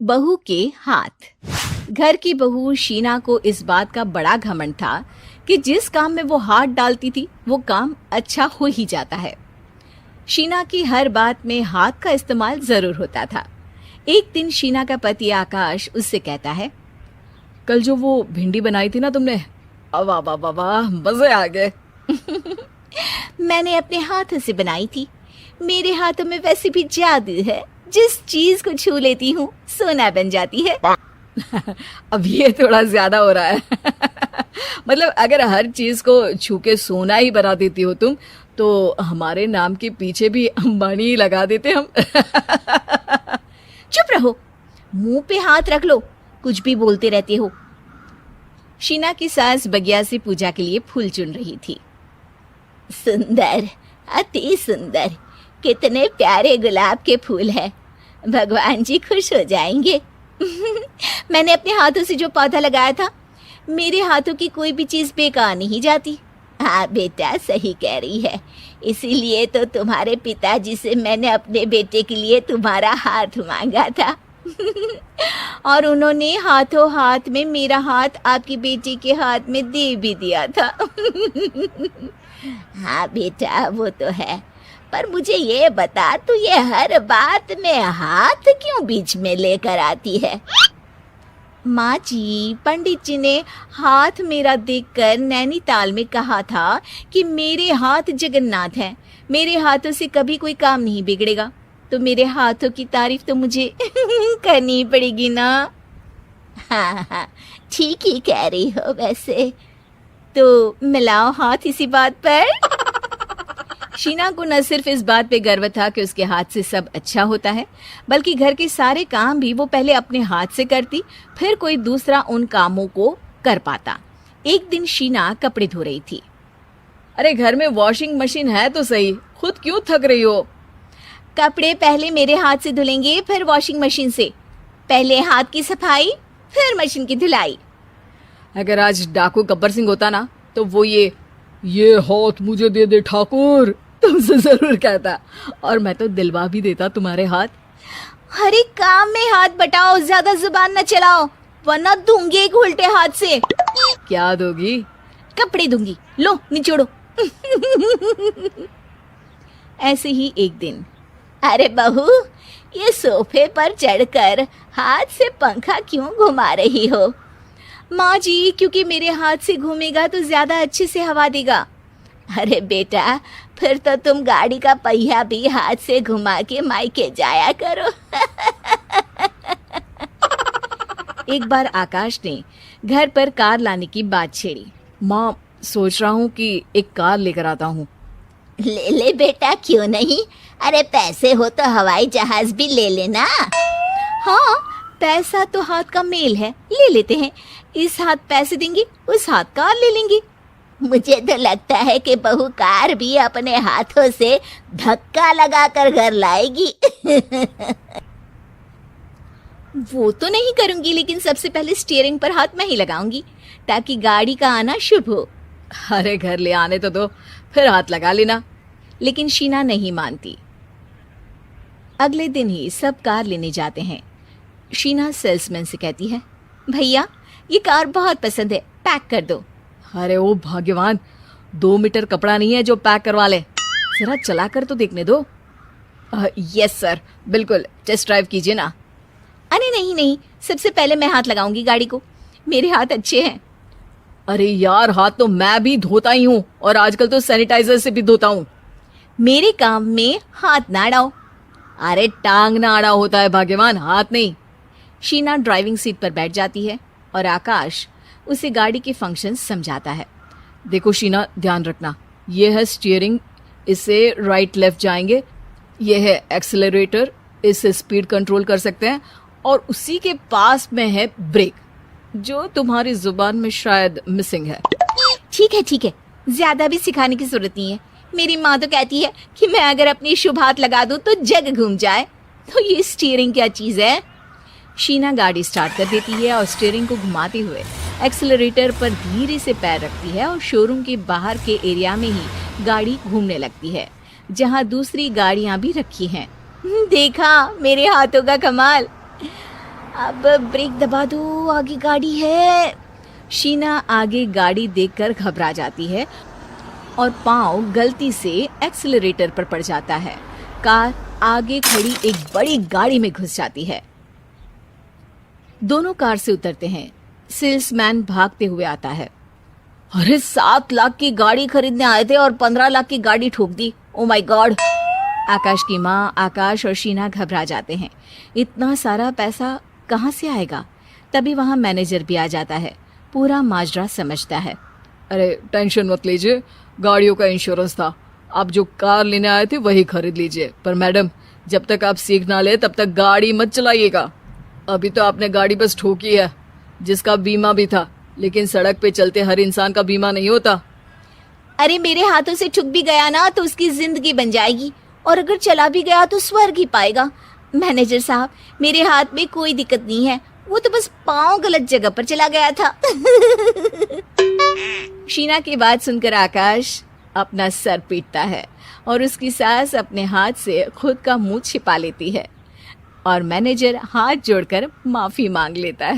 बहू के हाथ। घर की बहू शीना को इस बात का बड़ा घमंड था कि जिस काम में वो हाथ डालती थी वो काम अच्छा हो ही जाता है। शीना की हर बात में हाथ का इस्तेमाल जरूर होता था। एक दिन शीना का पति आकाश उससे कहता है, कल जो वो भिंडी बनाई थी ना तुमने, वाह वाह वाह वाह, मजे आ गए। मैंने अपने हाथों से बनाई थी। मेरे हाथों में वैसे भी जादू है, जिस चीज को छू लेती हूँ सोना बन जाती है। अब ये थोड़ा ज्यादा हो रहा है। मतलब अगर हर चीज को छू के सोना ही बना देती हो तुम, तो हमारे नाम के पीछे भी अंबानी ही लगा देते हम। चुप रहो, मुंह पे हाथ रख लो, कुछ भी बोलते रहते हो। शीना की सास बगिया से पूजा के लिए फूल चुन रही थी। सुंदर, अति सुंदर, कितने प्यारे गुलाब के फूल हैं। भगवान जी खुश हो जाएंगे। मैंने अपने हाथों से जो पौधा लगाया था, मेरे हाथों की कोई भी चीज बेकार नहीं जाती। हाँ बेटा, सही कह रही है। इसीलिए तो तुम्हारे पिताजी से मैंने अपने बेटे के लिए तुम्हारा हाथ मांगा था। और उन्होंने हाथों हाथ में मेरा हाथ आपकी बेटी के हाथ में दे भी दिया था। हाँ बेटा, वो तो है, पर मुझे ये बता, तू ये हर बात में हाथ क्यों बीच में लेकर आती है? माँ जी, पंडित जी ने हाथ मेरा देखकर नैनीताल में कहा था कि मेरे हाथ जगन्नाथ हैं, मेरे हाथों से कभी कोई काम नहीं बिगड़ेगा। तो मेरे हाथों की तारीफ तो मुझे करनी पड़ेगी ना। हाँ हाँ, ठीक ही कह रही हो वैसे। तो मिलाओ हाथ इसी बात पर। शीना को न सिर्फ इस बात पे गर्व था कि उसके हाथ से सब अच्छा होता है, बल्कि घर के सारे काम भी वो पहले अपने हाथ से करती, फिर कोई दूसरा उन कामों को कर पाता। एक दिन शीना कपड़े धो रही थी। अरे घर में वॉशिंग मशीन है तो सही, खुद क्यों थक रही हो? कपड़े पहले मेरे हाथ से धुलेंगे, फिर वॉशिंग मशीन से। पहले हाथ की सफाई, फिर मशीन की धुलाई। अगर आज डाकू गब्बर सिंह होता ना, तो वो ये हाथ मुझे दे दे ठाकुर तुमसे जरूर कहता, और मैं तो दिलवा भी देता तुम्हारे हाथ। हर एक काम में हाथ बटाओ, ज्यादा जुबान न चलाओ, वरना दूंगी एक उल्टे हाथ से। क्या दोगी? कपड़े दूंगी, लो निचोड़ो। ऐसे ही एक दिन, अरे बहू, ये सोफे पर चढ़कर हाथ से पंखा क्यों घुमा रही हो? माँ जी, क्योंकि मेरे हाथ से घूमेगा तो ज्यादा अच्छे से हवा देगा। अरे बेटा, फिर तो तुम गाड़ी का पहिया भी हाथ से घुमा के मायके जाया करो। एक बार आकाश ने घर पर कार लाने की बात छेड़ी। माँ, सोच रहा हूँ कि एक कार लेकर आता हूँ। ले ले बेटा, क्यों नहीं? अरे पैसे हो तो हवाई जहाज भी ले लेना। हाँ, पैसा तो हाथ का मेल है, ले लेते हैं। इस हाथ पैसे देंगी, उस हाथ कार ले लेंगी। मुझे तो लगता है कि बहू कार भी अपने हाथों से धक्का लगाकर घर लाएगी। वो तो नहीं करूंगी, लेकिन सबसे पहले स्टीयरिंग पर हाथ मैं ही लगाऊंगी, ताकि गाड़ी का आना शुभ हो। अरे घर ले आने तो दो, फिर हाथ लगा लेना। लेकिन शीना नहीं मानती। अगले दिन ही सब कार लेने जाते हैं। शीना सेल्समैन से कहती है, भैया ये कार बहुत पसंद है, पैक कर दो। अरे ओ भाग्यवान, 2 मीटर कपड़ा नहीं है जो पैक करवा ले, जरा चला कर तो देखने दो। यस सर, बिल्कुल, टेस्ट ड्राइव कीजिए ना। अरे नहीं नहीं, सबसे पहले मैं हाथ लगाऊंगी गाड़ी को, मेरे हाथ अच्छे हैं। अरे यार, हाथ तो मैं भी धोता ही हूँ, और आजकल तो सैनिटाइजर से भी धोता हूँ। मेरे काम में हाथ ना अड़ाओ। अरे टांग ना अड़ा होता है भाग्यवान, हाथ नहीं। शीना ड्राइविंग सीट पर बैठ जाती है और आकाश उसे गाड़ी के फंक्शन समझाता है। देखो शीना, ध्यान रखना, ये है स्टीयरिंग, इससे राइट लेफ्ट जाएंगे। ये है एक्सेलरेटर, इससे स्पीड कंट्रोल कर सकते हैं, और उसी के पास में है ब्रेक, जो तुम्हारी जुबान में शायद मिसिंग है। ठीक है, ज्यादा भी सिखाने की जरूरत नहीं है। मेरी माँ तो कहती है कि मैं अगर अपनी शुभ हाथ लगा दूं तो जग घूम जाए। तो ये स्टीयरिंग क्या चीज है? शीना गाड़ी स्टार्ट कर देती है और स्टीयरिंग को घुमाते हुए एक्सेलरेटर पर धीरे से पैर रखती है, और शोरूम के बाहर के एरिया में ही गाड़ी घूमने लगती है, जहाँ दूसरी गाड़ियाँ भी रखी हैं। देखा मेरे हाथों का कमाल। अब ब्रेक दबा दो, आगे गाड़ी है। शीना आगे गाड़ी देखकर घबरा जाती है और पाँव गलती से एक्सीलरेटर पर पड़ जाता है। कार आगे खड़ी एक बड़ी गाड़ी में घुस जाती है। दोनों कार से उतरते हैं। सेल्समैन भागते हुए आता है। अरे 7 लाख की गाड़ी खरीदने आए थे और 15 लाख की गाड़ी ठोक दी। Oh my God. आकाश की माँ, आकाश और शीना घबरा जाते हैं। इतना सारा पैसा कहाँ से आएगा? तभी वहाँ मैनेजर भी आ जाता है। पूरा माजरा समझता है। अरे टेंशन मत लीजिए, गाड़ियों का इंश्योरेंस था। आप जो कार लेने आए थे वही खरीद लीजिए। पर मैडम, जब तक आप सीख ना ले तब तक गाड़ी मत चलाइएगा। अभी तो आपने गाड़ी बस ठोकी है, जिसका बीमा भी था, लेकिन सड़क पे चलते हर इंसान का बीमा नहीं होता। अरे मेरे हाथों से छुक भी गया ना तो उसकी जिंदगी बन जाएगी, और अगर चला भी गया तो स्वर्ग ही पाएगा। मैनेजर साहब, मेरे हाथ में कोई दिक्कत नहीं है, वो तो बस पाँव गलत जगह पर चला गया था। शीना की बात सुनकर आकाश अपना सर पीटता है और उसकी सास अपने हाथ से खुद का मुंह छिपा लेती है और मैनेजर हाथ जोड़कर माफी मांग लेता है।